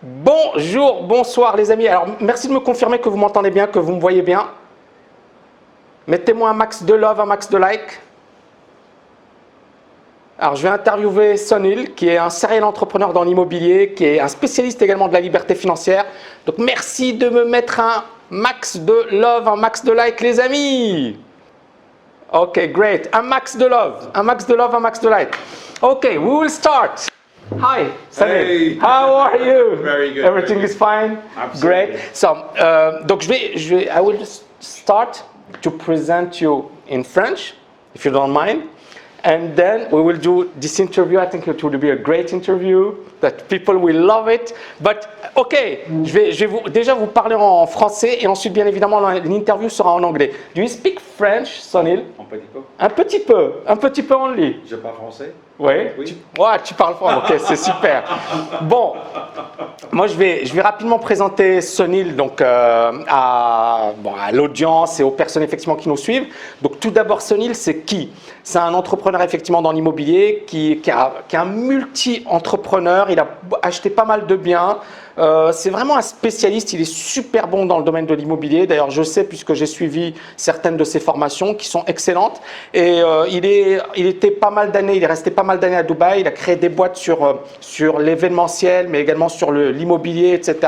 Bonjour, bonsoir les amis. Alors merci de me confirmer que vous m'entendez bien, que vous me voyez bien. Mettez-moi un max de love, un max de like. Alors je vais interviewer Sunil, qui est un serial entrepreneur dans l'immobilier, qui est un spécialiste également de la liberté financière. Donc merci de me mettre un max de love, un max de like les amis. Ok, great. Un max de love, un max de love, un max de like. Ok, we will start. Hi, Sunil. Hey. How are you? Very good. Everything very is good. fine. Absolutely. Great. So, donc I will start to present you in French, if you don't mind, and then we will do this interview. I think it will be a great interview. That people will love it. But okay, je vais déjà vous parler en français et ensuite bien évidemment l'interview sera en anglais. Do you speak French, Sunil? Un petit peu. Un petit peu only. Je parle français. Oui. Oui. Tu parles français. Ok, c'est super. Bon, moi je vais rapidement présenter Sunil donc à l'audience et aux personnes effectivement qui nous suivent. Donc tout d'abord Sunil, c'est qui? C'est un entrepreneur effectivement dans l'immobilier qui est un multi-entrepreneur. Il a acheté pas mal de biens. C'est vraiment un spécialiste, il est super bon dans le domaine de l'immobilier. D'ailleurs, je sais puisque j'ai suivi certaines de ses formations qui sont excellentes. Et il était pas mal d'années, il est resté pas mal d'années à Dubaï. Il a créé des boîtes sur l'événementiel, mais également sur l'immobilier, etc.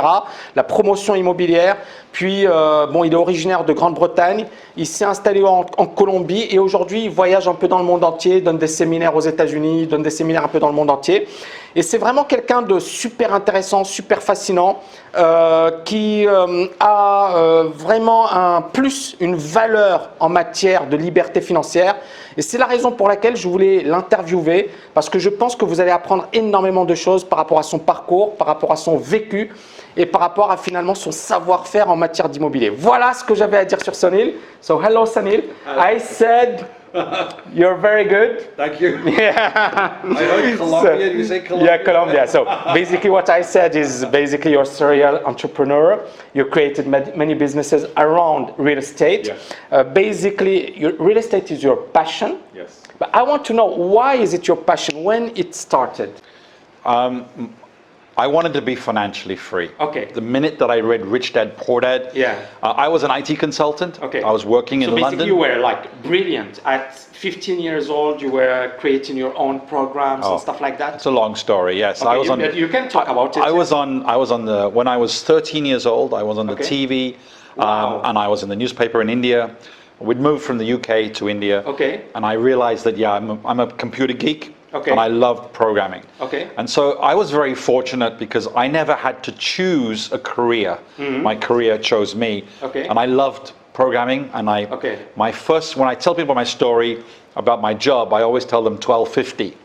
La promotion immobilière. Puis, il est originaire de Grande-Bretagne. Il s'est installé en Colombie et aujourd'hui, il voyage un peu dans le monde entier, donne des séminaires aux États-Unis, donne des séminaires un peu dans le monde entier. Et c'est vraiment quelqu'un de super intéressant, super fascinant, qui a vraiment un plus, une valeur en matière de liberté financière. Et c'est la raison pour laquelle je voulais l'interviewer, parce que je pense que vous allez apprendre énormément de choses par rapport à son parcours, par rapport à son vécu et par rapport à finalement son savoir-faire en matière d'immobilier. Voilà ce que j'avais à dire sur Sunil. So hello Sunil. I said you're very good. Thank you. Yeah. I heard Colombia. You say Colombia? Yeah, Colombia. So basically what I said is basically you're a serial entrepreneur. You created many businesses around real estate. Yes. Basically, real estate is your passion. Yes. But I want to know, why is it your passion? When it started? I wanted to be financially free. Okay. The minute that I read Rich Dad Poor Dad, Yeah. I was an IT consultant. Okay. I was working in So basically London. you were like brilliant. At 15 years old, you were creating your own programs and stuff like that? It's a long story. Yes, Okay, I was on. you can talk about it. I was on the when I was 13 years old. I was on the Okay. TV, Wow. and I was in the newspaper in India. We'd moved from the UK to India. Okay. And I realized that I'm a computer geek. Okay. And I loved programming. Okay. And so I was very fortunate because I never had to choose a career. My career chose me. Okay. And I loved programming. And Okay. when I tell people my story about my job, I always tell them 1250.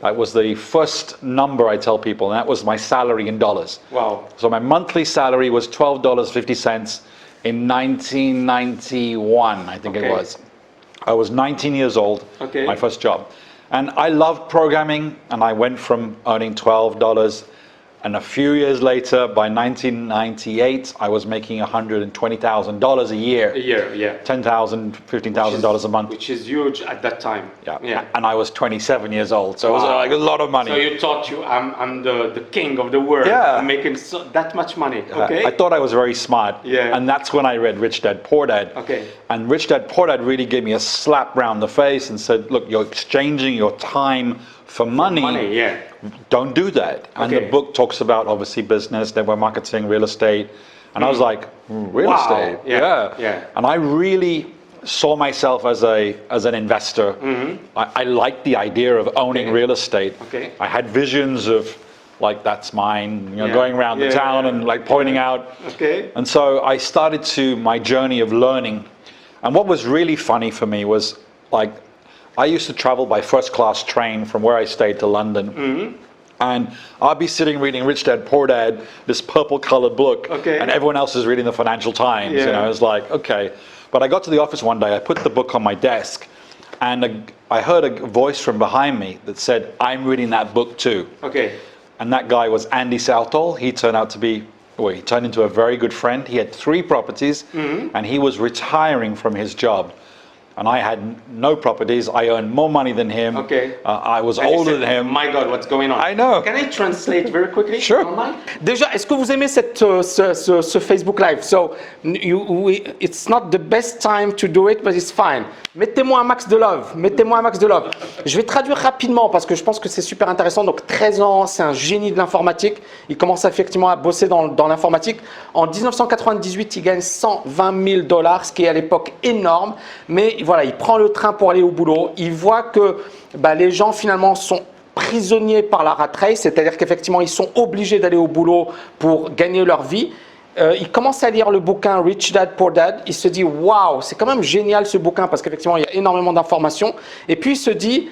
That was the first number I tell people, and that was my salary in dollars. Wow. So my monthly salary was $12.50 in 1991, I think Okay. it was. I was 19 years old, Okay. my first job. And I loved programming, and I went from earning $12, and a few years later, by 1998, I was making $120,000 a year. A year, yeah. $10,000, $15,000 a month. Which is huge at that time. Yeah. And I was 27 years old, so it was Wow. like a lot of money. So you thought I'm the king of the world. Yeah. I'm making that much money. Okay. I thought I was very smart. Yeah. And that's when I read Rich Dad Poor Dad. Okay. And Rich Dad Poor Dad really gave me a slap round the face and said, look, you're exchanging your time for money. Money, yeah. Don't do that. And Okay. the book talks about obviously business, network marketing, real estate. And I was like, real Wow. estate? Yeah. And I really saw myself as an investor. I liked the idea of owning Okay. real estate. Okay. I had visions of like, that's mine, Yeah. going around the Yeah, town yeah. and like pointing out. Okay. And so I started my journey of learning. And what was really funny for me was like, I used to travel by first class train from where I stayed to London. And I'd be sitting reading Rich Dad Poor Dad, this purple colored book, Okay. and everyone else is reading the Financial Times. Yeah. You know, it's like, okay. But I got to the office one day, I put the book on my desk, and I heard a voice from behind me that said, I'm reading that book too. Okay. And that guy was Andy Southall. He turned into a very good friend. He had 3 properties, and he was retiring from his job. and I had no properties. I earned more money than him. Okay. I was And you older said, than him. My God, what's going on? I know. Can I translate very quickly? Sure. Don't mind? Déjà, est-ce que vous aimez ce Facebook Live? So, it's not the best time to do it, but it's fine. Mettez-moi un max de love. Mettez-moi un max de love. Je vais traduire rapidement parce que je pense que c'est super intéressant. Donc, 13 ans, c'est un génie de l'informatique. Il commence effectivement à bosser dans l'informatique. En 1998, il gagne $120 000, ce qui est à l'époque énorme. Mais voilà, il prend le train pour aller au boulot. Il voit que les gens finalement sont prisonniers par la rat race, c'est-à-dire qu'effectivement, ils sont obligés d'aller au boulot pour gagner leur vie. Il commence à lire le bouquin Rich Dad Poor Dad. Il se dit waouh, c'est quand même génial ce bouquin parce qu'effectivement, il y a énormément d'informations. Et puis il se dit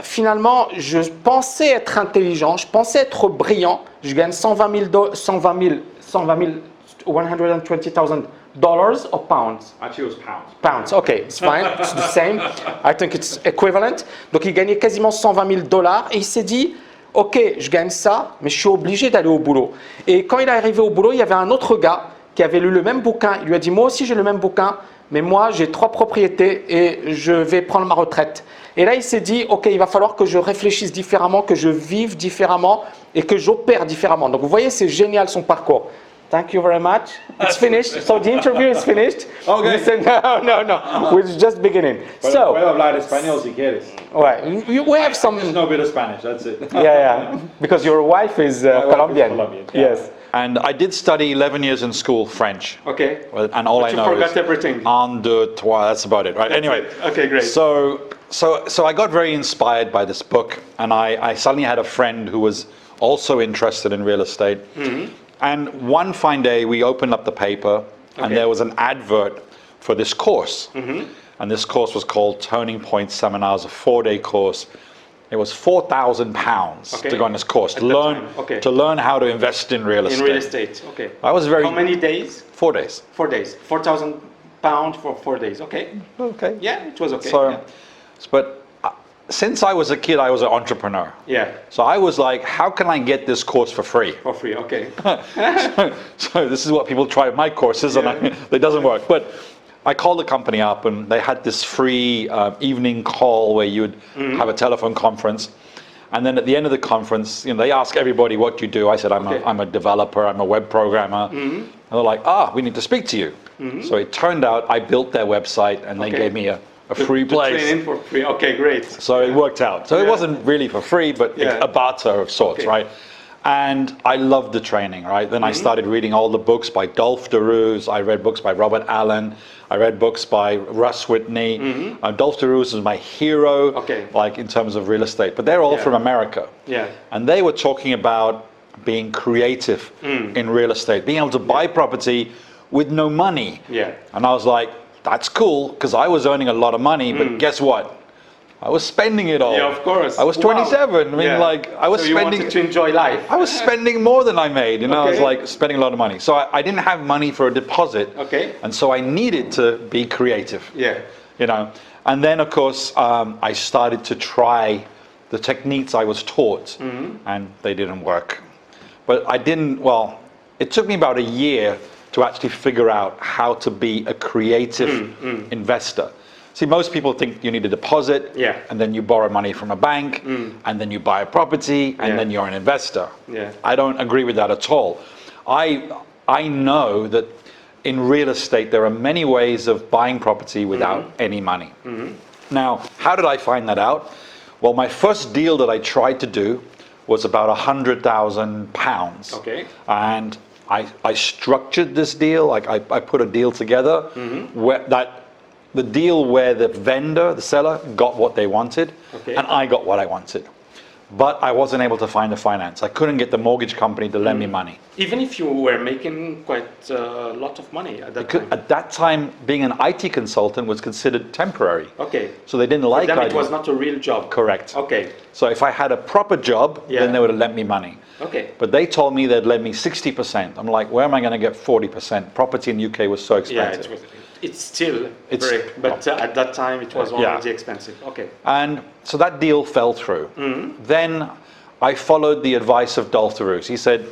finalement, je pensais être intelligent, je pensais être brillant. Je gagne $120,000 or pounds? Actually, it was pounds. Pounds, okay, it's fine, it's the same. I think it's equivalent. Donc il gagnait quasiment $120,000 et il s'est dit, ok, je gagne ça, mais je suis obligé d'aller au boulot. Et quand il est arrivé au boulot, il y avait un autre gars qui avait lu le même bouquin. Il lui a dit, moi aussi j'ai le même bouquin, mais moi j'ai 3 propriétés et je vais prendre ma retraite. Et là il s'est dit, ok, il va falloir que je réfléchisse différemment, que je vive différemment et que j'opère différemment. Donc vous voyez, c'est génial son parcours. Thank you very much. It's finished. So the interview is finished. Okay. Listen, no. We're just beginning. Puedo So, hablar español si quieres. ouais, we have some. Just know a bit of Spanish, that's it. Yeah. Because your wife is wife is Colombian. Colombian, yeah. Yes. And I did study 11 years in school, French. Okay. Well, and all But I you know forgot is everything. un, deux, trois. That's about it, right? Anyway. it. Okay, great. So I got very inspired by this book, and I suddenly had a friend who was also interested in real estate. Mm-hmm. And one fine day, we opened up the paper, and Okay. there was an advert for this course. Mm-hmm. And this course was called Turning Point Seminars, a 4-day course. It was £4,000 Okay. to go on this course At to that learn time, okay. to learn how to invest in real In estate. real estate. Okay. I was very How many days? 4 days. 4 days. £4,000 for 4 days. Okay. Okay. Yeah, it was okay. So, yeah. but since I was a kid, I was an entrepreneur. Yeah. So I was like, how can I get this course for free? For free. Okay. So this is what people try my courses, and it doesn't work. But I called the company up, and they had this free evening call where you would have a telephone conference. And then at the end of the conference, they ask everybody what you do. I said, I'm a developer, I'm a web programmer. And they're like, we need to speak to you. So it turned out I built their website, and they gave me a free place. Training for free. Okay, great. So it worked out. So it wasn't really for free, but Yeah. a barter of sorts, Okay. right? And I loved the training, right? Then I started reading all the books by Dolph DeRose. I read books by Robert Allen. I read books by Russ Whitney. Dolph DeRose is my hero, Okay. like in terms of real estate. But they're all from America. Yeah. And they were talking about being creative in real estate, being able to buy property with no money. Yeah. And I was like, that's cool, because I was earning a lot of money, but guess what? I was spending it all. Yeah, of course. I was 27. I mean, Yeah. I was so you spending. wanted to enjoy life. I was spending more than I made. I was Okay. like spending a lot of money. So I didn't have money for a deposit. Okay. And so I needed to be creative. Yeah. And then of course I started to try the techniques I was taught, and they didn't work. But it took me about a year to actually figure out how to be a creative investor. See, most people think you need a deposit, Yeah. and then you borrow money from a bank, and then you buy a property, and Yeah. then you're an investor. Yeah. I don't agree with that at all. I know that in real estate there are many ways of buying property without any money. Now, how did I find that out? Well, my first deal that I tried to do was about £100,000. Okay. And I structured this deal, like I put a deal together the deal where the vendor, the seller, got what they wanted, Okay. and I got what I wanted. But I wasn't able to find the finance. I couldn't get the mortgage company to lend me money. Even if you were making quite a lot of money at that time. At that time, being an IT consultant was considered temporary. Okay. So they didn't For like them, it IT. was not a real job. Correct. Okay. So if I had a proper job, Yeah. then they would have lent me money. Okay. But they told me they'd lend me 60%. I'm like, where am I going to get 40%? Property in the UK was so Yeah, expensive. it's still It's- very, but at that time it was Yeah. already expensive. Okay. And so that deal fell through. Then I followed the advice of Dolph DeRose. He said,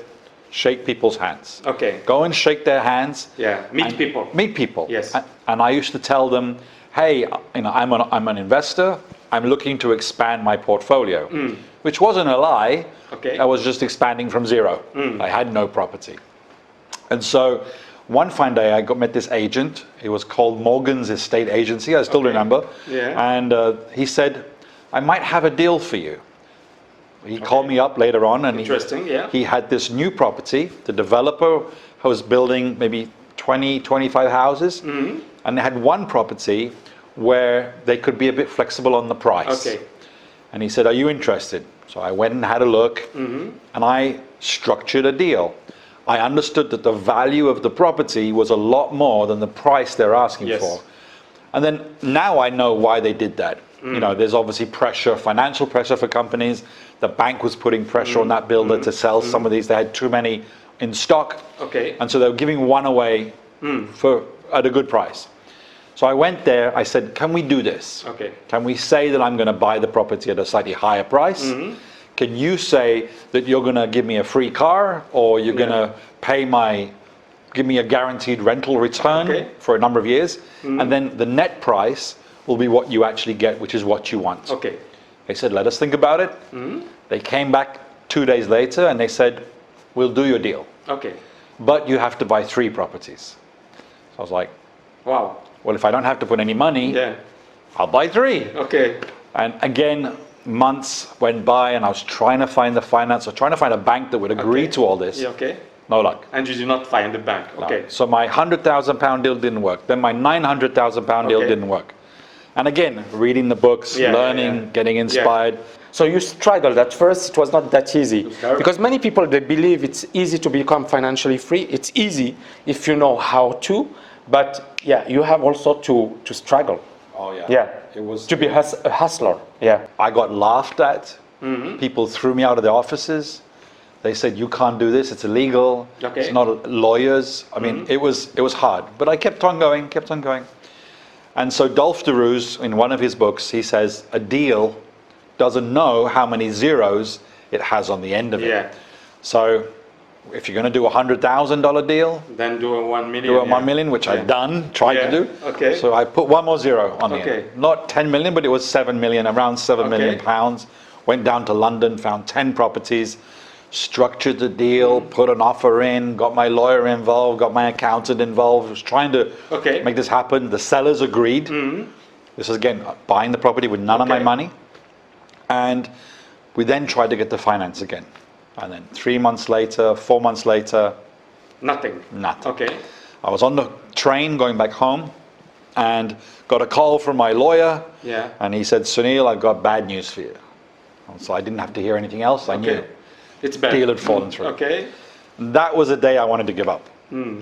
shake people's hands. Okay. Go and shake their hands. Yeah. Meet and people. Meet people. Yes. And I used to tell them hey, I'm an investor. I'm looking to expand my portfolio, which wasn't a lie. Okay. I was just expanding from zero. I had no property. And so one fine day I met this agent. It was called Morgan's Estate Agency. I still remember. Yeah. And he said, I might have a deal for you. He called me up later on, and Interesting, yeah. he had this new property. The developer was building maybe 20, 25 houses, and they had one property where they could be a bit flexible on the price. Okay. And he said, are you interested? So I went and had a look, and I structured a deal. I understood that the value of the property was a lot more than the price they're asking Yes. for. And then now I know why they did that. You know, there's obviously pressure, financial pressure for companies. The bank was putting pressure on that builder to sell some of these. They had too many in stock. Okay. And so they were giving one away at a good price. So I went there, I said, can we do this? Okay. Can we say that I'm going to buy the property at a slightly higher price? Can you say that you're going to give me a free car, or you're going to give me a guaranteed rental return for a number of years? And then the net price will be what you actually get, which is what you want. Okay. They said, let us think about it. They came back 2 days later and they said, we'll do your deal, Okay. but you have to buy 3 properties. So I was like, Wow. well, if I don't have to put any money, Yeah. I'll buy 3. Okay. And again, months went by and I was trying to find the finance, or trying to find a bank that would agree to all this. Yeah, okay. No luck. And you did not find the bank. No. Okay. So my £100,000 deal didn't work. Then my £900,000 deal Okay. didn't work. And again, reading the books, Yeah, learning, yeah. getting inspired. So you struggled at first. It was not that easy terrible. because many people, they believe it's easy to become financially free. It's easy if you know how to, but yeah, you have also to struggle. Oh yeah. Yeah. It was To be a hustler. Yeah. I got laughed at. People threw me out of their offices. They said, you can't do this, it's illegal. Okay. It's not lawyers. I mean, it was hard. But I kept on going. And so Dolph DeRose, in one of his books, he says, a deal doesn't know how many zeros it has on the end of it. Yeah. So if you're going to do a $100,000 deal, Then do a 1 million. do a 1 million, which I've done, tried to do. Okay. So I put one more zero on the Okay. end. Not 10 million, but it was 7 million, around 7 million Okay. pounds. Went down to London, found 10 properties, structured the deal, put an offer in, got my lawyer involved, got my accountant involved, was trying to Okay. make this happen. The sellers agreed. This is again, buying the property with none of my Okay. money. And we then tried to get the finance again. And then 3 months later, 4 months later, Nothing. nothing. Okay. I was on the train going back home and got a call from my lawyer. Yeah. And he said, Sunil, I've got bad news for you. And so I didn't have to hear anything else. I knew. Okay. It's bad. Deal had fallen through. Okay. That was the day I wanted to give up.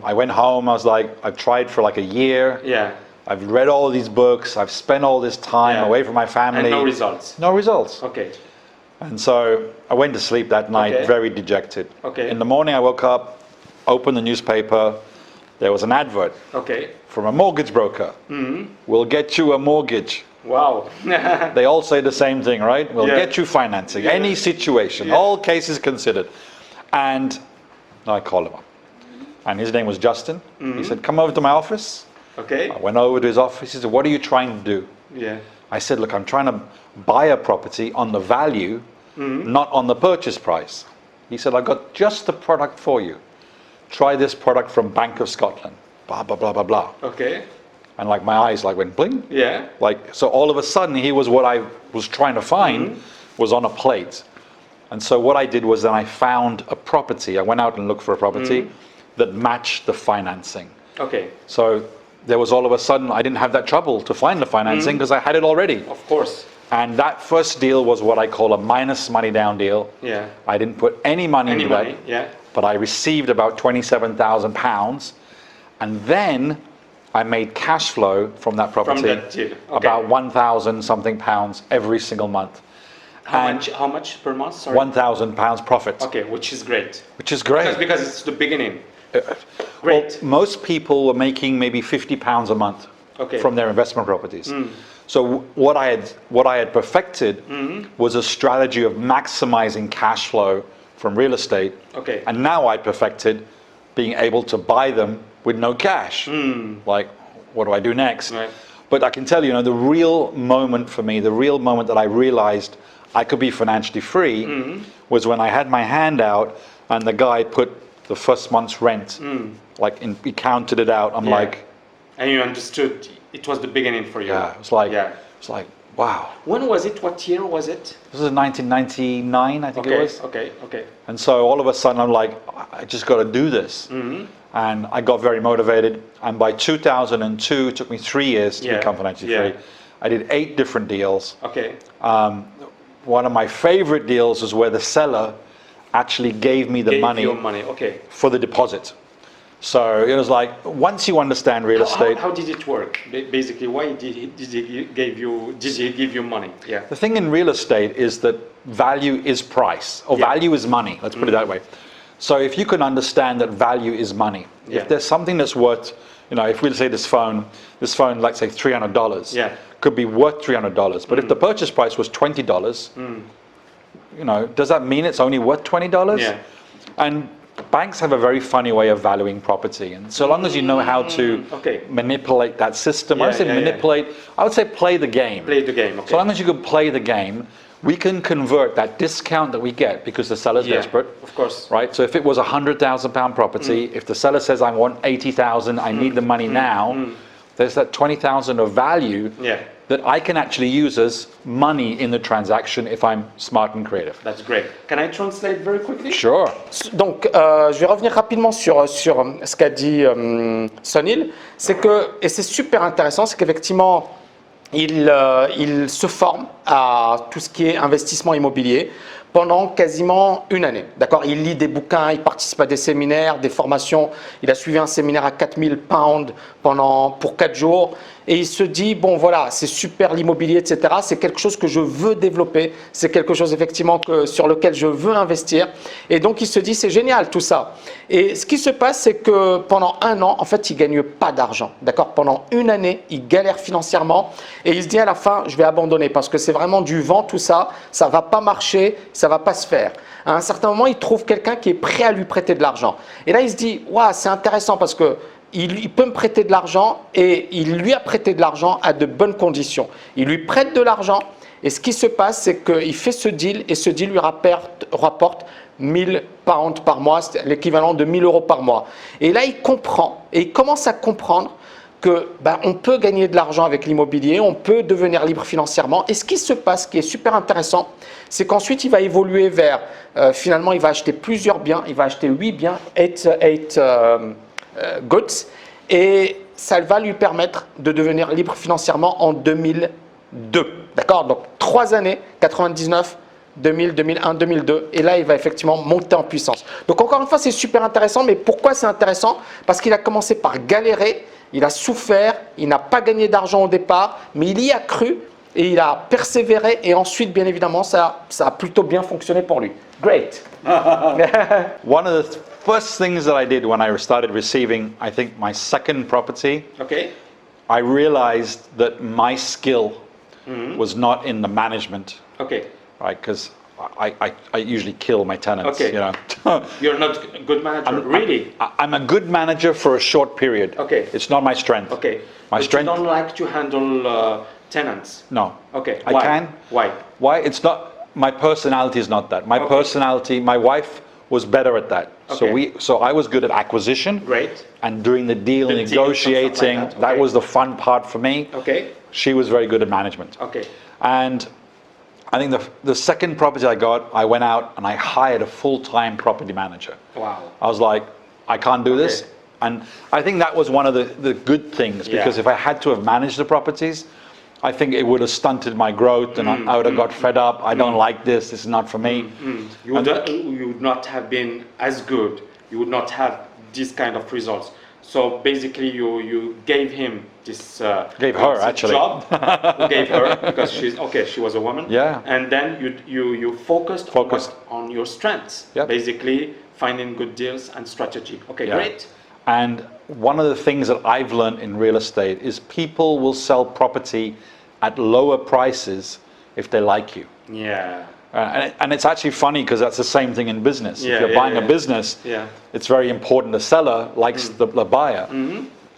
I went home. I was like, I've tried for like a year. Yeah. I've read all these books. I've spent all this time Yeah. away from my family. And no results. No results. Okay. And so I went to sleep that night Okay. very dejected. Okay. In the morning I woke up, opened the newspaper. There was an advert Okay. from a mortgage broker. We'll get you a mortgage. Wow. They all say the same thing, right? We'll Yeah. get you financing, Yeah. any situation, Yeah. all cases considered. And I called him up. And his name was Justin. He said, come over to my office. Okay. I went over to his office. He said, what are you trying to do? Yeah. I said, look, I'm trying to buy a property on the value, not on the purchase price. He said, I've got just the product for you. Try this product from Bank of Scotland. Blah, blah, blah, blah, blah. Okay. And like my eyes like went bling. Yeah. Like, so all of a sudden he was what I was trying to find was on a plate. And so what I did was then I found a property. I went out and looked for a property that matched the financing. Okay. So there was all of a sudden, I didn't have that trouble to find the financing because I had it already. Of course. And that first deal was what I call a minus money down deal. Yeah. I didn't put any money Any into money. that, Yeah. but I received about £27,000. And then I made cash flow from that property, that deal. Okay. about 1,000 something pounds every single month. How much per month? Sorry. £1,000 profit, Okay, which is great. which is great. Because it's the beginning. Well, Great. most people were making maybe £50 a month Okay. from their investment properties. So what I had perfected was a strategy of maximizing cash flow from real estate. Okay. And now I perfected being able to buy them with no cash. Like, what do I do next? Right. But I can tell you, the real moment for me, the real moment that I realized I could be financially free was when I had my hand out and the guy put the first month's rent, he counted it out. I'm Yeah. like, And you understood it was the beginning for you. yeah, it's like, Yeah. it's like, wow. When was it? What year was it? This is 1999, I think it was. Okay. And so all of a sudden I'm like, I just got to do this. And I got very motivated. And by 2002, it took me 3 years to Yeah. become financially Yeah. free. I did 8 different deals. Okay. One of my favorite deals was where the seller actually gave me the Gave money your money. Okay. for the deposit. So it was like, once you understand real estate, How did it work? Basically, why did he give you money? Yeah. the thing in real estate is that value is price, or Yeah. value is money. Let's put it that way. So if you can understand that value is money, Yeah. if there's something that's worth, if we say this phone, let's say $300, Yeah. could be worth $300. But if the purchase price was $20, does that mean it's only worth $20? Yeah. And banks have a very funny way of valuing property. And so long as you know how to Okay. manipulate that system, when I Yeah, say yeah, yeah. manipulate, I would say play the game. Play the game. Okay. So long as you can play the game, we can convert that discount that we get because the seller's Yeah, desperate. of course. Right? So if it was a £100,000 property, if the seller says I want 80,000, I need the money now, there's that 20,000 of value Yeah. that I can actually use as money in the transaction if I'm smart and creative. That's great. Can I translate very quickly? Sure. Donc, je vais revenir rapidement sur ce qu'a dit Sunil. C'est que, et c'est super intéressant, c'est qu'effectivement, il se forme à tout ce qui est investissement immobilier pendant quasiment une année. D'accord, il lit des bouquins, il participe à des séminaires, des formations. Il a suivi un séminaire à 4000 pounds pour 4 jours. Et il se dit, bon voilà, c'est super l'immobilier, etc. C'est quelque chose que je veux développer. C'est quelque chose effectivement sur lequel je veux investir. Et donc il se dit, c'est génial tout ça. Et ce qui se passe, c'est que pendant un an, en fait, il ne gagne pas d'argent. D'accord, pendant une année, il galère financièrement. Et il se dit à la fin, je vais abandonner parce que c'est vraiment du vent tout ça. Ça ne va pas marcher, ça ne va pas se faire. À un certain moment, il trouve quelqu'un qui est prêt à lui prêter de l'argent. Et là, il se dit, waouh, c'est intéressant parce que il peut me prêter de l'argent et il lui a prêté de l'argent à de bonnes conditions. Il lui prête de l'argent et ce qui se passe, c'est qu'il fait ce deal et ce deal lui rapporte 1000 pounds par mois, c'est l'équivalent de 1000 euros par mois. Et là, il comprend et il commence à comprendre que on peut gagner de l'argent avec l'immobilier, on peut devenir libre financièrement. Et ce qui se passe, qui est super intéressant, c'est qu'ensuite il va évoluer vers, finalement il va acheter plusieurs biens, il va acheter 8 biens, 8 goods, et ça va lui permettre de devenir libre financièrement en 2002. D'accord? Donc 3 années, 99, 2000, 2001, 2002, et là il va effectivement monter en puissance. Donc encore une fois, c'est super intéressant, mais pourquoi c'est intéressant? Parce qu'il a commencé par galérer, il a souffert, il n'a pas gagné d'argent au départ, mais il y a cru et il a persévéré, et ensuite bien évidemment ça a plutôt bien fonctionné pour lui. Great. One of the first things that I did when I started receiving, I think, my second property, Okay. I realized that my skill was not in the management, Okay. right? Because I usually kill my tenants, Okay. You're not a good manager, really? I'm a good manager for a short period. Okay. It's not my strength. Okay. My But strength. you don't like to handle tenants. No. Okay. I Why? can. Why? Why? It's not. My personality is not that. My Okay. personality. My wife was better at that. Okay. So I was good at acquisition. Great. And doing the deal, The deals and negotiating. stuff like that. That Okay. was the fun part for me. Okay. She was very good at management. Okay. And I think the second property I got, I went out and I hired a full-time property manager. Wow. I was like, I can't do this. Okay. And I think that was one of the good things, because Yeah. if I had to have managed the properties, I think it would have stunted my growth, and I would have got fed up. I don't like this. This is not for me. You would not have been as good. You would not have this kind of results. So basically, you gave him this. Gave her, this actually. job. You gave her because she was a woman. Yeah. And then you focused. Focused. On your strengths. Yep. Basically, finding good deals and strategy. Okay, Yeah. great. And one of the things that I've learned in real estate is people will sell property at lower prices if they like you. Yeah. And it's actually funny because that's the same thing in business. Yeah, if you're yeah, buying yeah. a business, Yeah. it's very important the seller likes the buyer.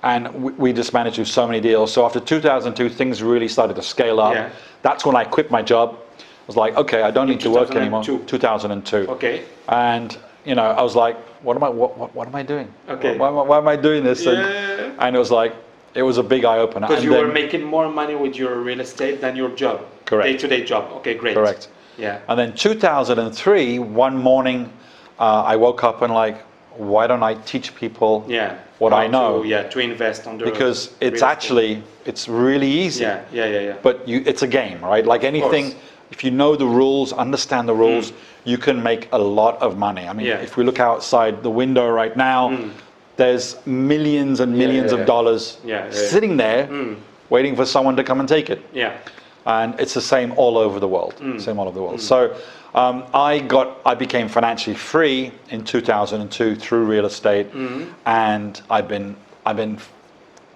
and we just managed to do so many deals. So after 2002, things really started to scale up. Yeah. That's when I quit my job. I was like, okay, I don't need to work anymore. 2002. 2002. Okay. And I was like, what am I doing? Okay. Why am I doing this? Yeah. And it was like, it was a big eye opener. Because And you then- were making more money with your real estate than your job. Correct. Day-to-day job. Okay, great. Correct. Yeah. And then 2003, one morning, I woke up and like, why don't I teach people Yeah. what How I know? to invest on the Because real it's estate. actually, it's really easy. Yeah. But it's a game, right? Like anything, if you know the rules, understand the rules, you can make a lot of money. I mean, Yeah. if we look outside the window right now, there's millions and millions of dollars sitting there waiting for someone to come and take it. Yeah. And it's the same all over the world. Same all over the world. So I became financially free in 2002 through real estate, and I've been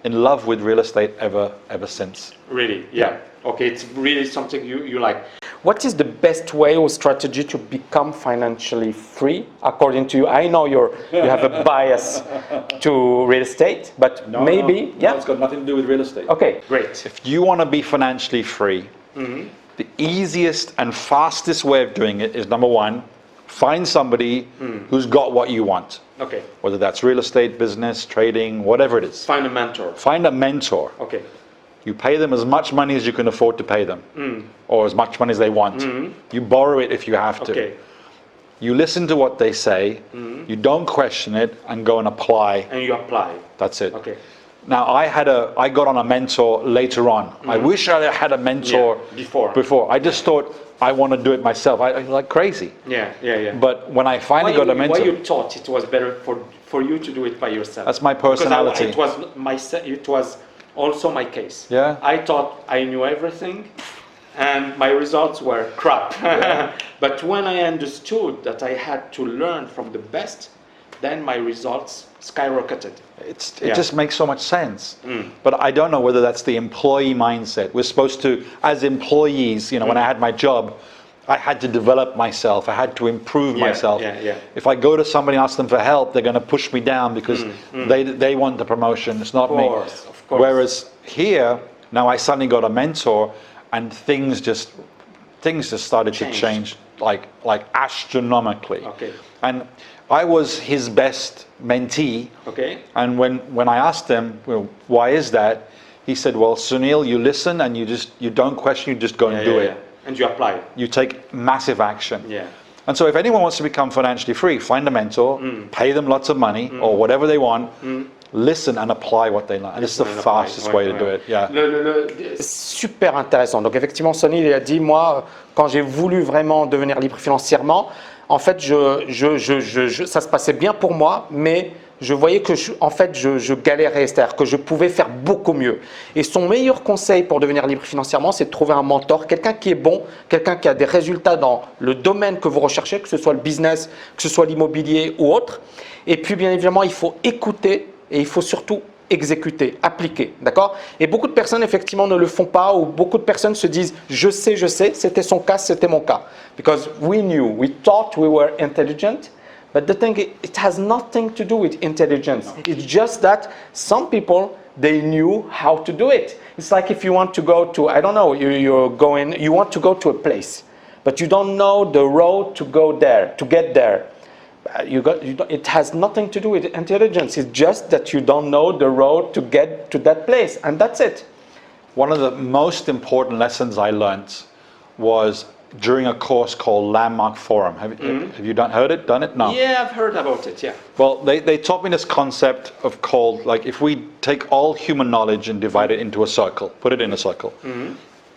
in love with real estate ever since. Really? Yeah. Okay, it's really something you like. What is the best way or strategy to become financially free, according to you? I know you have a bias to real estate, but maybe, No, it's got nothing to do with real estate. Okay, great. If you want to be financially free, the easiest and fastest way of doing it is, number one, find somebody who's got what you want. Okay. Whether that's real estate, business, trading, whatever it is. Find a mentor. Find a mentor. Okay. You pay them as much money as you can afford to pay them, or as much money as they want. You borrow it if you have to. Okay. You listen to what they say, you don't question it, and go and apply. And you apply. That's it. Okay. Now I got on a mentor later on. I wish I had a mentor before. I just thought I want to do it myself. I like crazy. Yeah. But when I finally got a mentor, Why you thought it was better for you to do it by yourself? that's my personality. Because it was also my case. Yeah. I thought I knew everything, and my results were crap. But when I understood that I had to learn from the best, then my results skyrocketed. It just makes so much sense. But I don't know whether that's the employee mindset. We're supposed to, as employees, when I had my job, I had to develop myself. I had to improve myself. Yeah. If I go to somebody and ask them for help, they're going to push me down because they want the promotion. It's not me. Of course. Whereas here, now I suddenly got a mentor, and things just started to change like astronomically. Okay. And I was his best mentee. Okay. And when I asked him, well, why is that? He said, well, Sunil, you listen and you don't question, you just go and do it. And you apply. You take massive action. Yeah. And so if anyone wants to become financially free, find a mentor, pay them lots of money or whatever they want, listen and apply what they learn. And it's the fastest way to do it. Yeah. Super intéressant. Donc effectivement, Sonny il a dit, moi, quand j'ai voulu vraiment devenir libre financièrement, en fait, ça se passait bien pour moi, mais je voyais que je galérais, c'est-à-dire que je pouvais faire beaucoup mieux. Et son meilleur conseil pour devenir libre financièrement, c'est de trouver un mentor, quelqu'un qui est bon, quelqu'un qui a des résultats dans le domaine que vous recherchez, que ce soit le business, que ce soit l'immobilier ou autre. Et puis, bien évidemment, il faut écouter et il faut surtout exécuter, appliquer, d'accord? Et beaucoup de personnes, effectivement, ne le font pas, ou beaucoup de personnes se disent « je sais », c'était son cas, c'était mon cas. Because we knew, we thought we were intelligent, but the thing, it has nothing to do with intelligence. No. It's just that some people, they knew how to do it. It's like if you want to go to, I don't know, you want to go to a place, but you don't know the road to go there, to get there. It has nothing to do with intelligence. It's just that you don't know the road to get to that place, and that's it. One of the most important lessons I learned was during a course called Landmark Forum. Have you done it? No. Yeah, I've heard about it, yeah. Well, they taught me this concept of called, like, if we take all human knowledge and divide it into a circle, put it in a circle,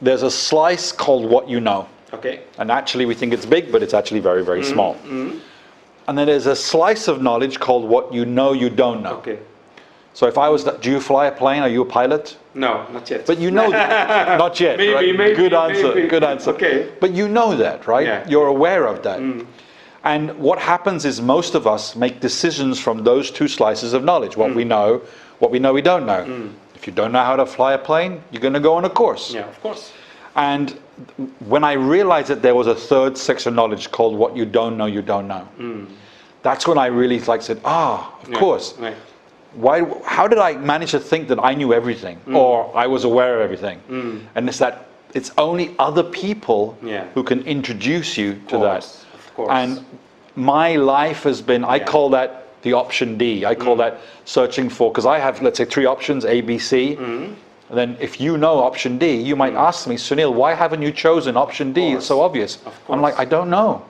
there's a slice called what you know. Okay. And actually we think it's big, but it's actually very, very small. And then there's a slice of knowledge called what you know you don't know. Okay. So if I was, do you fly a plane? Are you a pilot? No, not yet. But you know, not yet. Maybe, right? maybe. Good answer. Maybe. Good answer. Okay. But you know that, right? Yeah. You're aware of that. And what happens is most of us make decisions from those two slices of knowledge. What we know we don't know. If you don't know how to fly a plane, you're going to go on a course. Yeah, of course. And when I realized that there was a third section of knowledge called what you don't know, that's when I really said, of course. Right. how did I manage to think that I knew everything or I was aware of everything? And it's that it's only other people Yeah. who can introduce you to that. Of course. And my life has been, I call that the option D. I call that searching for, because I have, let's say, 3 options, A, B, C. And then if you know option D, you might ask me, Sunil, why haven't you chosen option D? It's so obvious. I'm like, I don't know.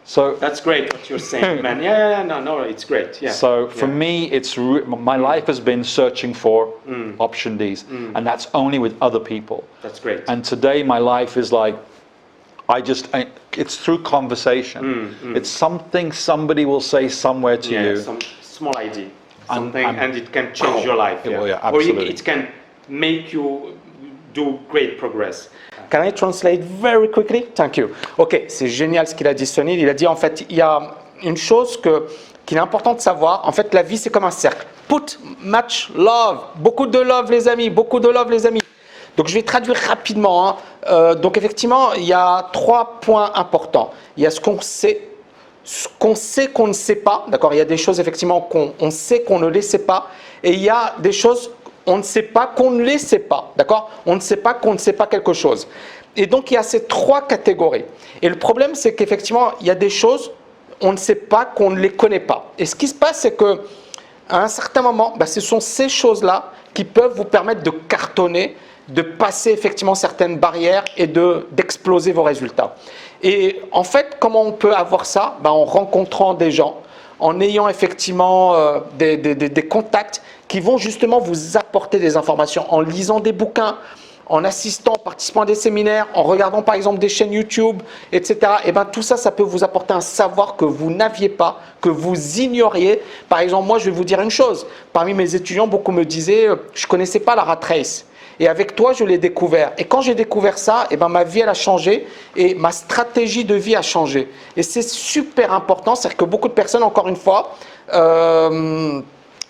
So That's great what you're saying, man. Yeah, no, it's great. Yeah. So for me, it's my life has been searching for option Ds, and that's only with other people. That's great. And today, my life is like, it's through conversation. It's something somebody will say somewhere to you. Some small idea, And- something, and- and it can change your life. It will, yeah, Or absolutely. it can make you do great progress. Can I translate very quickly? Thank you. Ok, c'est génial ce qu'il a dit, Sunil. Il a dit en fait, il y a une chose qu'il est important de savoir. En fait, la vie c'est comme un cercle. Put, match, love. Beaucoup de love, les amis. Beaucoup de love, les amis. Donc je vais traduire rapidement. Donc effectivement, il y a 3 points importants. Il y a ce qu'on sait qu'on ne sait pas. D'accord. Il y a des choses effectivement qu'on sait qu'on ne les sait pas. Et il y a des choses on ne sait pas qu'on ne les sait pas, d'accord? On ne sait pas qu'on ne sait pas quelque chose. Et donc, il y a ces 3 catégories. Et le problème, c'est qu'effectivement, il y a des choses, on ne sait pas qu'on ne les connaît pas. Et ce qui se passe, c'est qu'à un certain moment, ce sont ces choses-là qui peuvent vous permettre de cartonner, de passer effectivement certaines barrières et d'exploser vos résultats. Et en fait, comment on peut avoir ça? En rencontrant des gens, en ayant effectivement des contacts qui vont justement vous apporter des informations, en lisant des bouquins, en assistant, en participant à des séminaires, en regardant par exemple des chaînes YouTube, etc. Et tout ça, ça peut vous apporter un savoir que vous n'aviez pas, que vous ignoriez. Par exemple, moi, je vais vous dire une chose. Parmi mes étudiants, beaucoup me disaient, je ne connaissais pas la rat race. Et avec toi, je l'ai découvert. Et quand j'ai découvert ça, ma vie, elle a changé et ma stratégie de vie a changé. Et c'est super important, c'est-à-dire que beaucoup de personnes, encore une fois,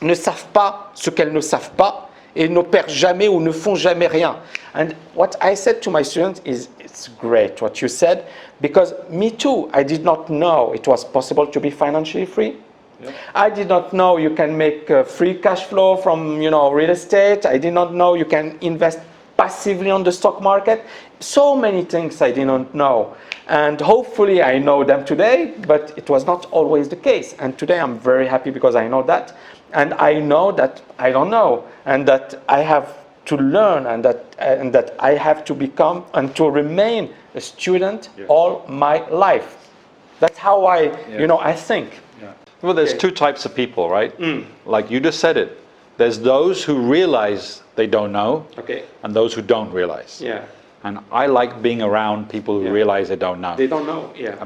ne savent pas ce qu'elles ne savent pas et n'opèrent jamais ou ne font jamais rien. And what I said to my students is, it's great what you said, because me too, I did not know it was possible to be financially free. Yeah. I did not know you can make free cash flow from real estate. I did not know you can invest passively on the stock market. So many things I did not know. And hopefully I know them today, but it was not always the case. And today I'm very happy because I know that. And I know that I don't know, and that I have to learn, and that I have to become and to remain a student all my life. That's how I think. Yeah. Well, there's 2 types of people, right? Like you just said it. There's those who realize they don't know, and those who don't realize. Yeah. And I like being around people who realize they don't know. They don't know. Yeah.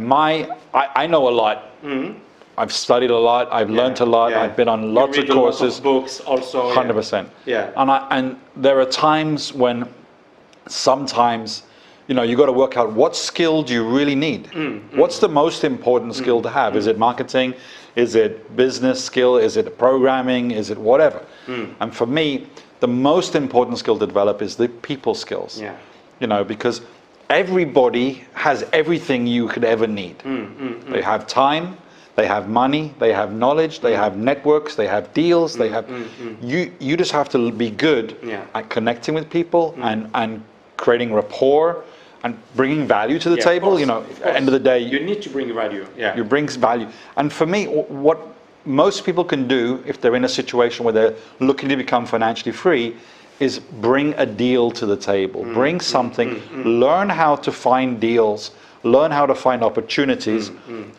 I know a lot. I've studied a lot. I've learned a lot. I've been on lots of courses. A lot of books also. 100%. Yeah. And there are times when sometimes you got to work out what skill do you really need. What's the most important skill to have? Is it marketing? Is it business skill? Is it programming? Is it whatever? And for me, the most important skill to develop is the people skills. Yeah. Because everybody has everything you could ever need. They have time. They have money, they have knowledge, they have networks, they have deals, they have. You just have to be good at connecting with people and creating rapport and bringing value to the table. At the end of the day, you need to bring value. Yeah. You bring value. And for me, what most people can do if they're in a situation where they're looking to become financially free is bring a deal to the table. Bring something. Learn how to find deals. Learn how to find opportunities,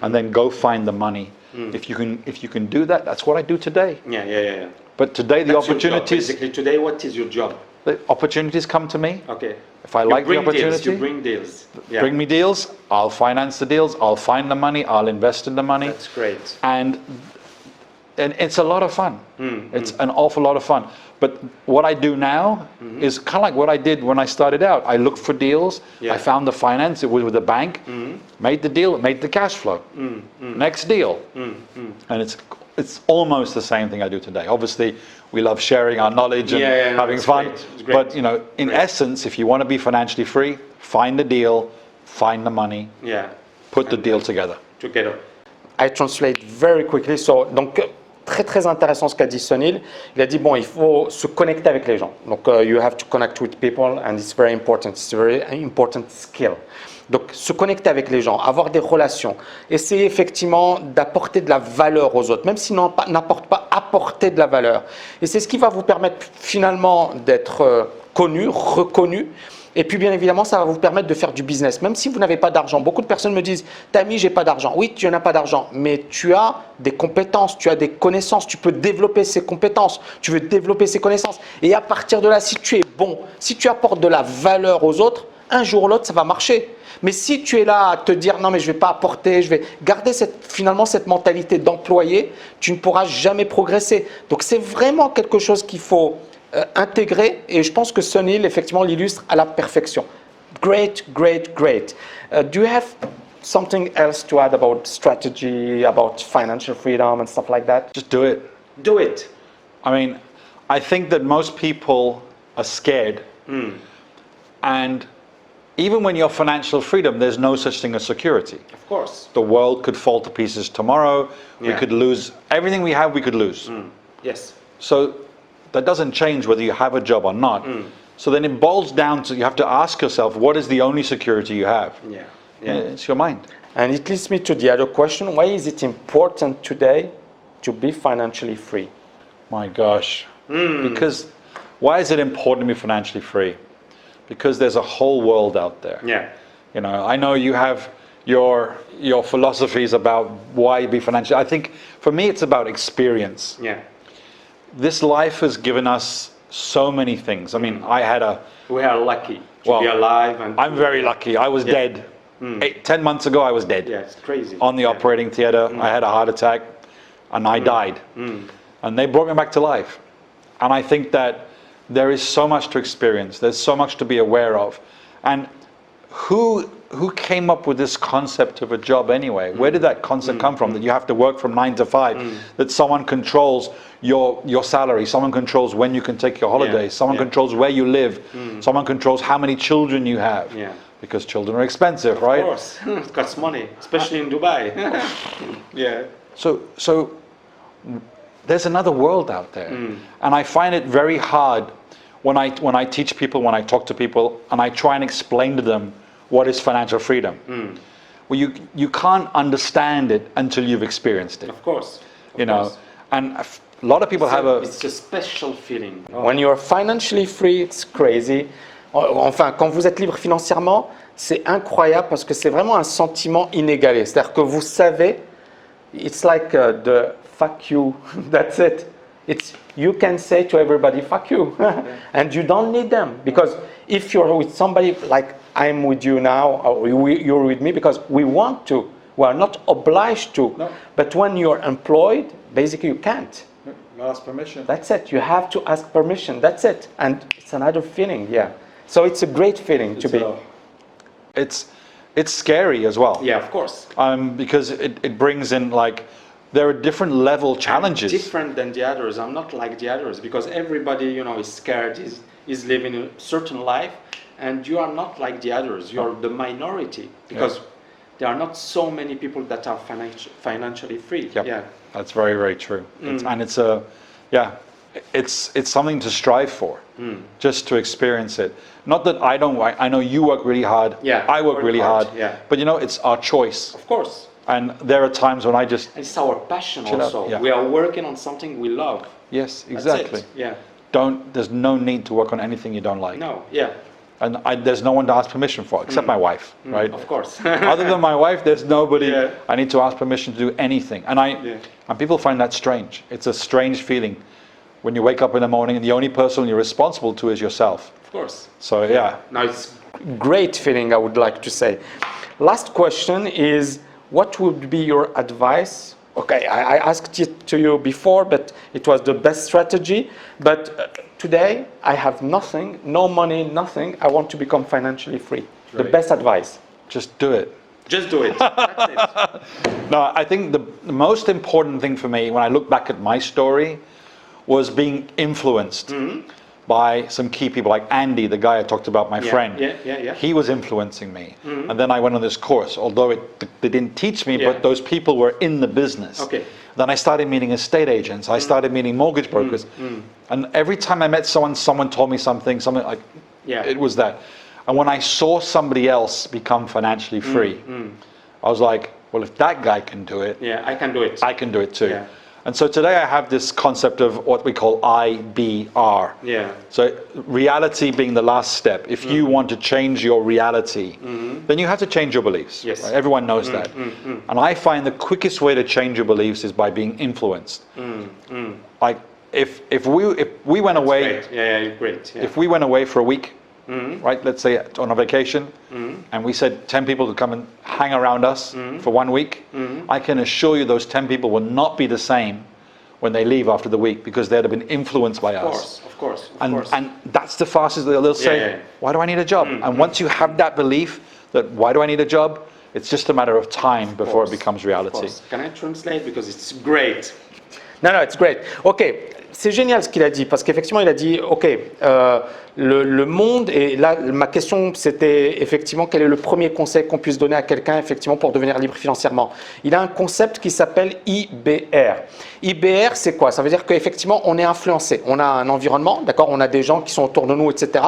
and then go find the money. If you can do that, that's what I do today. Yeah. But today That's the opportunities. Basically, today, what is your job? The opportunities come to me. Okay. If I like the opportunity, you bring deals. Yeah. bring me deals. I'll finance the deals. I'll find the money. I'll invest in the money. That's great. And it's a lot of fun. It's an awful lot of fun. But what I do now is kind of like what I did when I started out. I looked for deals. I found the finance. It was with the bank. Made the deal. Made the cash flow. Next deal. And it's almost the same thing I do today. Obviously, we love sharing our knowledge and having fun. Great. But in essence, if you want to be financially free, find the deal, find the money, put the deal together. I translate very quickly. So, donc, très très intéressant ce qu'a dit Sunil. Il a dit bon, il faut se connecter avec les gens. Donc you have to connect with people and it's very important. It's a very important skill. Donc se connecter avec les gens, avoir des relations, essayer effectivement d'apporter de la valeur aux autres, même si n'apporte pas, apporter de la valeur. Et c'est ce qui va vous permettre finalement d'être connu, reconnu. Et puis, bien évidemment, ça va vous permettre de faire du business, même si vous n'avez pas d'argent. Beaucoup de personnes me disent, Tammy, j'ai pas d'argent. Oui, tu n'as pas d'argent, mais tu as des compétences, tu as des connaissances, tu peux développer ces compétences, tu veux développer ces connaissances. Et à partir de là, si tu es bon, si tu apportes de la valeur aux autres, un jour ou l'autre, ça va marcher. Mais si tu es là à te dire, non, mais je ne vais pas apporter, je vais garder finalement cette mentalité d'employé, tu ne pourras jamais progresser. Donc, c'est vraiment quelque chose qu'il faut intégrer, et je pense que Sunil effectivement l'illustre à la perfection. Great, great, great. Do you have something else to add about strategy, about financial freedom and stuff like that? Just do it. Do it. I mean, I think that most people are scared. And even when you have financial freedom, there's no such thing as security. Of course. The world could fall to pieces tomorrow. We Yeah. could lose everything we have, we could lose. Yes. So that doesn't change whether you have a job or not. So then it boils down to, you have to ask yourself, what is the only security you have? Yeah. It's your mind. And it leads me to the other question. Why is it important today to be financially free? My gosh. Because why is it important to be financially free? Because there's a whole world out there. Yeah. You know, I know you have your philosophies about why be financially. I think for me it's about experience. Yeah. This life has given us so many things. I mean, We are lucky to Well, be alive. And I'm very lucky. I was dead. 10 months ago I was dead. Yeah, it's crazy. On the operating theater. I had a heart attack and I died. And they brought me back to life. And I think that there is so much to experience. There's so much to be aware of. And who came up with this concept of a job anyway? Where did that concept come from? That you have to work from 9 to 5, that someone controls your salary, someone controls when you can take your holidays, someone controls where you live, someone controls how many children you have. Yeah. Because children are expensive, right? Of course. It costs money, especially in Dubai. Yeah. So there's another world out there. And I find it very hard when I teach people, when I talk to people, and I try and explain to them what is financial freedom. Well, you can't understand it until you've experienced it. Of course. You know, and a lot of people have a. It's a special feeling. When you're financially free, it's crazy. Enfin, quand vous êtes libre financièrement, c'est incroyable parce que c'est vraiment un sentiment inégalé. C'est-à-dire que vous savez, it's like the fuck you. That's it. It's you can say to everybody fuck you, and you don't need them, because if you're with somebody like I'm with you now, or you're with me because we want to. We are not obliged to. No. But when you're employed, basically you can't. Ask permission. That's it. You have to ask permission. That's it. And it's another feeling, yeah. So it's a great feeling to be. It's scary as well. Yeah, of course. Because it brings in, like, there are different level challenges. Different than the others. I'm not like the others because everybody, you know, is scared, is living a certain life, and you are not like the others. You're the minority because there are not so many people that are financially free. Yep. Yeah. That's very, very true. And it's something to strive for, just to experience it. Not that I know you work really hard, Yeah, I work really hard, yeah. but you know, it's our choice. Of course. And there are times when I just, It's our passion Chill out, also. yeah. We are working on something we love. yes, That's exactly. it. Yeah. There's no need to work on anything you don't like. No. Yeah. And there's no one to ask permission for, except my wife, right? Of course. Other than my wife, there's nobody Yeah. I need to ask permission to do anything. And and people find that strange. It's a strange feeling when you wake up in the morning and the only person you're responsible to is yourself. Of course. So yeah. Now it's great feeling, I would like to say. Last question is, what would be your advice? Okay, I asked it to you before, but it was the best strategy. But today, I have nothing, no money, nothing. I want to become financially free. The Right. best advice. Just do it. Just do it. That's it. No, I think the most important thing for me when I look back at my story was being influenced by some key people like Andy, the guy I talked about, my friend. Yeah. He was influencing me. And then I went on this course, although they didn't teach me, Yeah. but those people were in the business. Okay. Then I started meeting estate agents. I started meeting mortgage brokers. And every time I met someone told me something like, Yeah. it was that. And when I saw somebody else become financially free, I was like, well, if that guy can do it, Yeah, I can do it. I can do it too. Yeah. And so today I have this concept of what we call IBR. Yeah. So reality being the last step. If you want to change your reality, then you have to change your beliefs. Yes. Right? Everyone knows that. And I find the quickest way to change your beliefs is by being influenced. Like if we went away, Great. Yeah, great. Yeah. if we went away for a week, right? Let's say on a vacation, and we said 10 people to come and hang around us for 1 week. I can assure you those 10 people will not be the same when they leave after the week because they'd have been influenced by us. Of course. And that's the fastest they'll say, Yeah. why do I need a job? And once you have that belief that why do I need a job, it's just a matter of time before it becomes reality. Can I translate because it's great? Non, it's great. Ok, c'est génial ce qu'il a dit parce qu'effectivement il a dit, ok, le monde et là ma question c'était effectivement quel est le premier conseil qu'on puisse donner à quelqu'un effectivement pour devenir libre financièrement. Il a un concept qui s'appelle IBR. IBR c'est quoi? Ça veut dire qu'effectivement on est influencé. On a un environnement, d'accord? On a des gens qui sont autour de nous, etc.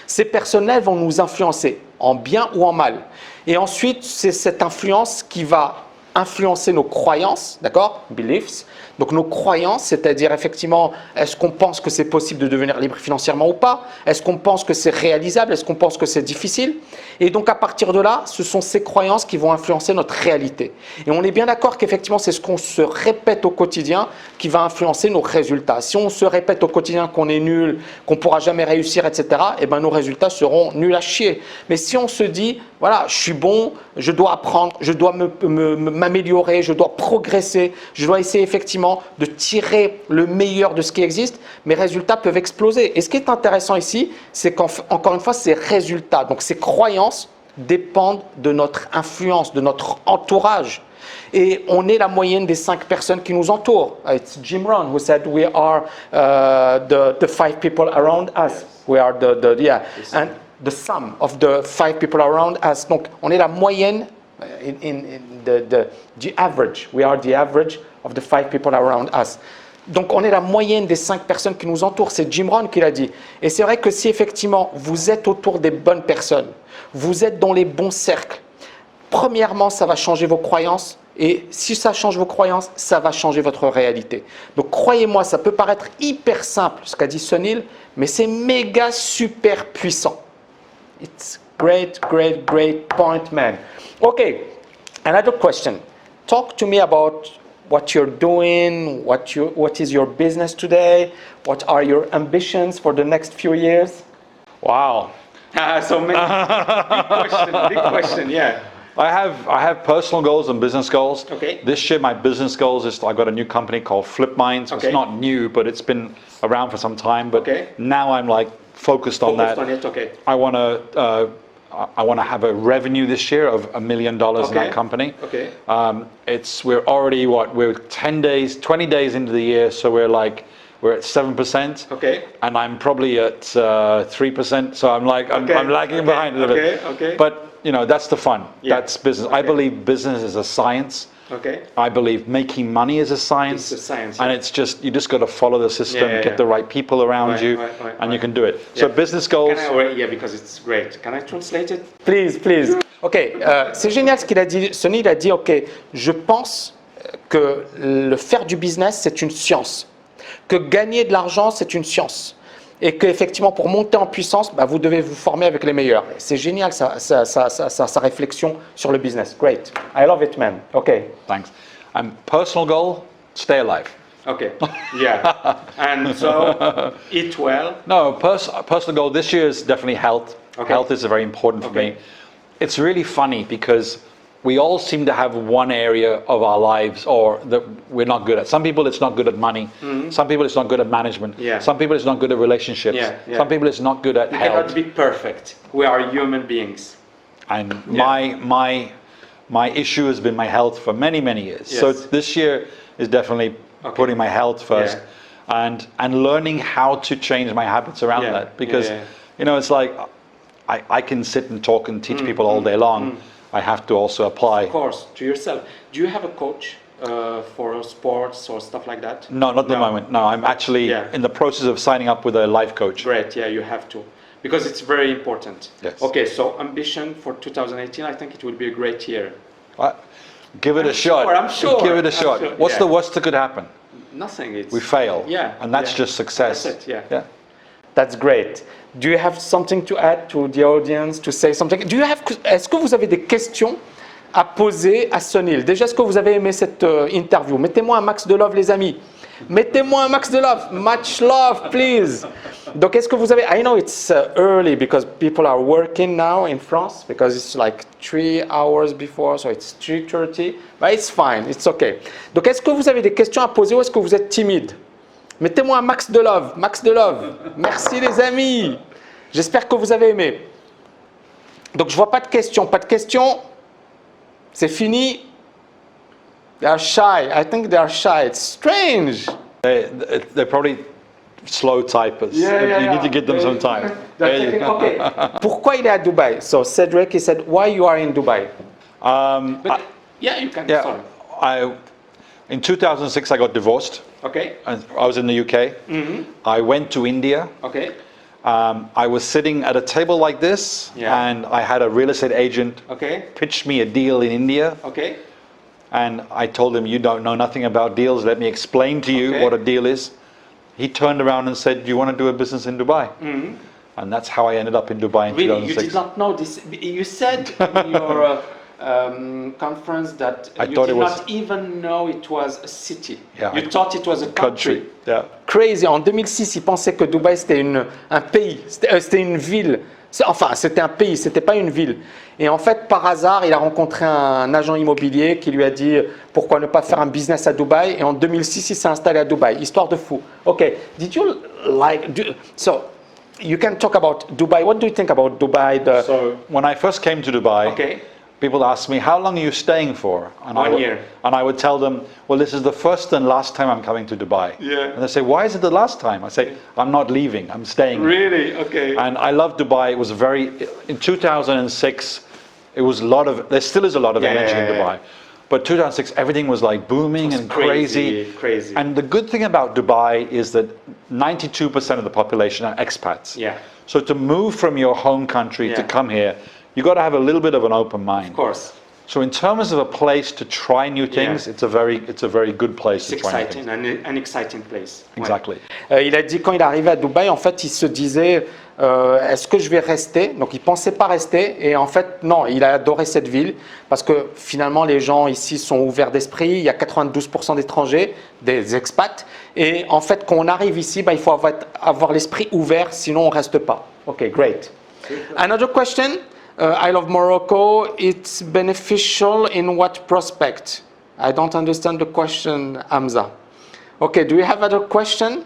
Ces personnes-là vont nous influencer en bien ou en mal. Et ensuite c'est cette influence qui va influencer nos croyances, d'accord? Beliefs. Donc nos croyances, c'est-à-dire effectivement, est-ce qu'on pense que c'est possible de devenir libre financièrement ou pas? Est-ce qu'on pense que c'est réalisable? Est-ce qu'on pense que c'est difficile? Et donc à partir de là, ce sont ces croyances qui vont influencer notre réalité. Et on est bien d'accord qu'effectivement, c'est ce qu'on se répète au quotidien qui va influencer nos résultats. Si on se répète au quotidien qu'on est nul, qu'on ne pourra jamais réussir, etc., eh ben, nos résultats seront nuls à chier. Mais si on se dit, voilà, je suis bon, je dois apprendre, je dois m'améliorer, je dois progresser, je dois essayer effectivement de tirer le meilleur de ce qui existe, mes résultats peuvent exploser. Et ce qui est intéressant ici, c'est qu'encore une fois, ces résultats, donc ces croyances, dépendent de notre influence, de notre entourage. Et on est la moyenne des 5 personnes qui nous entourent. It's Jim Rohn who said we are the 5 people around us. We are and the sum of the 5 people around us. Donc on est la moyenne, the average. We are the average of the 5 people around us. Donc on est la moyenne des 5 personnes qui nous entourent. C'est Jim Rohn qui l'a dit. Et c'est vrai que si effectivement vous êtes autour des bonnes personnes, vous êtes dans les bons cercles, premièrement ça va changer vos croyances. Et si ça change vos croyances, ça va changer votre réalité. Donc croyez-moi, ça peut paraître hyper simple ce qu'a dit Sunil, mais c'est méga super puissant. It's great point, man. Okay, another question. Talk to me about what you're doing, what is your business today, what are your ambitions for the next few years? Wow. So many big question, yeah. I have personal goals and business goals. Okay. This year my business goals is I got a new company called FlipMinds. Okay. It's not new, but it's been around for some time. But Okay. now I'm like focused on that. On it, okay. I want to have a revenue this year of $1 million in that company. Okay. We're already we're 20 days into the year, so we're at 7%. Okay. And I'm probably at 3%. So I'm lagging behind a little bit. Okay. But you know, that's the fun. Yeah. That's business. I believe business is a science. Okay. I believe making money is a science. It's a science, And yeah. it's just, you just got to follow the system, get the right people around you, and you can do it. So business goals. Yeah, because it's great. Can I translate it? Please. Ok, c'est génial ce qu'il a dit. Sonny, il a dit, ok, je pense que le faire du business, c'est une science. Que gagner de l'argent, c'est une science. Et qu'effectivement, pour monter en puissance, bah, vous devez vous former avec les meilleurs. C'est génial sa réflexion sur le business. Great. I love it, man. OK. Thanks. Personal goal, stay alive. OK. Yeah. And so, eat well. No, personal goal this year is definitely health. Okay. Health is very important for me. It's really funny because we all seem to have one area of our lives or that we're not good at. Some people it's not good at money. Some people it's not good at management. Yeah. Some people it's not good at relationships. Yeah. Some people it's not good at You health. cannot be perfect. We are human beings. And my issue has been my health for many years. Yes. So this year is definitely putting my health first and learning how to change my habits around that because you know it's like I can sit and talk and teach people all day long. I have to also apply. Of course, to yourself. Do you have a coach? for sports or stuff like that? No, not at the No. moment. No, I'm actually Yeah. in the process of signing up with a life coach. Great, yeah, you have to. Because it's very important. Yes. Okay, so ambition for 2018, I think it will be a great year. Give it a shot. sure, I'm sure. Give it a I'm shot. sure, What's yeah. the worst that could happen? Nothing. It's, We fail. Yeah. And that's yeah. just success. That's it, yeah. Yeah. That's great. Do you have something to add to the audience, to say something? Est-ce que vous avez des questions à poser à Sunil? Déjà, est-ce que vous avez aimé cette interview? Mettez-moi un max de love, les amis. Mettez-moi un max de love. Much love, please. Donc, est-ce que vous avez... I know it's early because people are working now in France because it's like 3 hours before, so it's 3:30. But it's fine, it's okay. Donc, est-ce que vous avez des questions à poser ou est-ce que vous êtes timide? Mettez-moi un max de love, max de love. Merci les amis. J'espère que vous avez aimé. Donc je vois pas de questions, pas de questions. C'est fini. They are shy. I think they are shy. It's strange. They're probably slow typers. You need to give them some time. Okay. Pourquoi il est à Dubaï? So Cedric, he said, why you are in Dubai? But, yeah, you can. Sorry. In 2006, I got divorced. Okay. And I was in the UK. I went to India. Okay. I was sitting at a table like this, Yeah. and I had a real estate agent Okay. pitch me a deal in India. Okay. And I told him, you don't know nothing about deals. Let me explain to you Okay. what a deal is. He turned around and said, do you want to do a business in Dubai? And that's how I ended up in Dubai in Really, you 2006. did not know this. You said in your conference that I you thought did it was- not even know it was a city. Yeah, You thought it was a country. Yeah. Crazy. En 2006, il pensait que Dubaï c'était un pays, c'était une ville. Enfin, c'était un pays, c'était pas une ville. Et en fait, par hasard, il a rencontré un agent immobilier qui lui a dit pourquoi ne pas faire un business à Dubaï. Et en 2006, il s'est installé à Dubaï. Histoire de fou. Okay. Did you so you can talk about Dubai. What do you think about Dubai? So when I first came to Dubai, Okay. people asked me, how long are you staying for? And 1 year. And I would tell them, well, this is the first and last time I'm coming to Dubai. Yeah. And they say, why is it the last time? I say, I'm not leaving, I'm staying. Really? Okay. And I love Dubai. It was in 2006, it was there still is a lot of energy in Dubai. But 2006, everything was like booming and crazy. Crazy. And the good thing about Dubai is that 92% of the population are expats. Yeah. So to move from your home country to Yeah. come here, you got to have a little bit of an open mind. Of course. So in terms of a place to try new things, Yeah. it's a very good place It's to try new exciting, things. an exciting place. Ouais. Exactly. Il a dit quand il est arrivé à Dubaï, en fait, il se disait est-ce que je vais rester? Donc il pensait pas rester et en fait non, il a adoré cette ville parce que finalement les gens ici sont ouverts d'esprit. Il y a 92% d'étrangers, des expats et en fait quand on arrive ici, il faut avoir l'esprit ouvert, sinon on reste pas. Okay, great. Another question. I love Morocco. It's beneficial in what prospect? I don't understand the question, Hamza. Okay, do you have other question?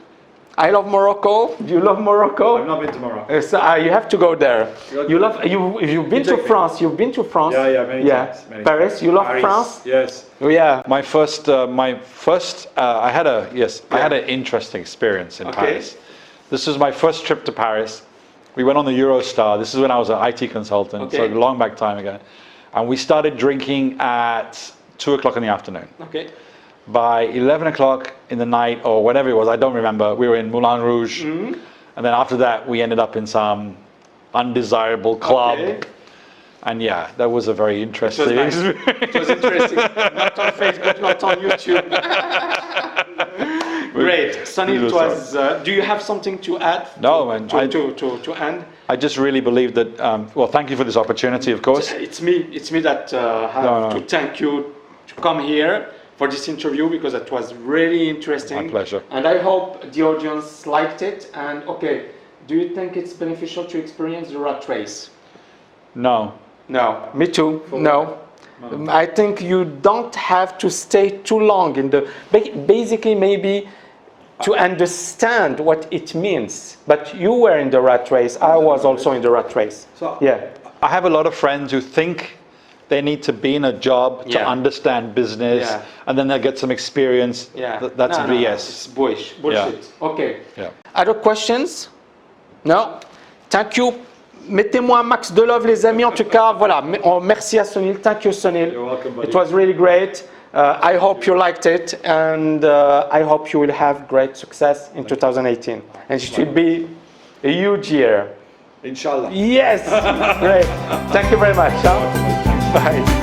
I love Morocco. Do you love Morocco? I've not been to Morocco. So, you have to go there. You've been to take me. France. You've been to France. Yeah, many times. Many Paris. times. You love Paris, France. Yes. Yeah. I had an interesting experience in Okay. Paris. This was my first trip to Paris. We went on the Eurostar. This is when I was an IT consultant, so Okay. long back time ago. And we started drinking at 2 o'clock in the afternoon. Okay. By 11 o'clock in the night, or whatever it was, I don't remember, we were in Moulin Rouge. Mm-hmm. And then after that, we ended up in some undesirable club. Okay. And yeah, that was a very interesting nice. experience. It was interesting. Not on Facebook, not on YouTube. Great. Sunny, it was. Do you have something to add? No, man, To end. I just really believe that, well, thank you for this opportunity, of course. It's me that have No. to thank you to come here for this interview because it was really interesting. My pleasure. And I hope the audience liked it. And okay, do you think it's beneficial to experience the rat race? No. No, me too. No. I think you don't have to stay too long in the. Basically, maybe to understand what it means. But you were in the rat race. I was also in the rat race. So- Yeah. I have a lot of friends who think they need to be in a job to Yeah. understand business, Yeah. and then they'll get some experience. Yeah. That's No, a no, BS. It's bullshit. Okay. Yeah. Other questions? No? Thank you. mettez-moi un max de love, les amis. En tout cas, voilà. Merci à Sunil. Thank you, Sunil. You're welcome, buddy. It was really great. I hope you liked it, and I hope you will have great success in 2018. And it will be a huge year. Inshallah. Yes. Great. Thank you very much. Huh? Bye.